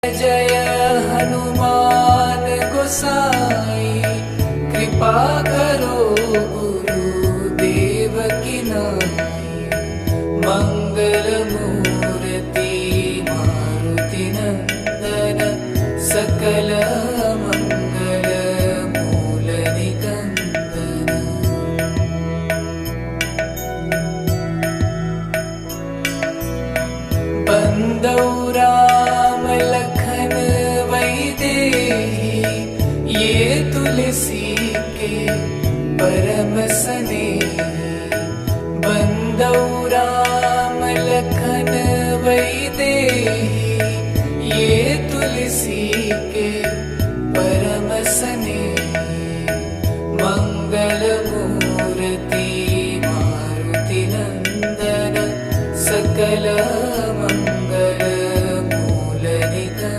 जय हनुमान गोसाई, कृपा करो गुरुदेव की नाई। मंगल मूर्ति मारुति नंदन, सकल मंगल मूल निकंदन। बंदौ राम लखन वैदेही, ये तुलसी के परम स्नेही। बंदौ राम लखन वैदेही, ये तुलसी के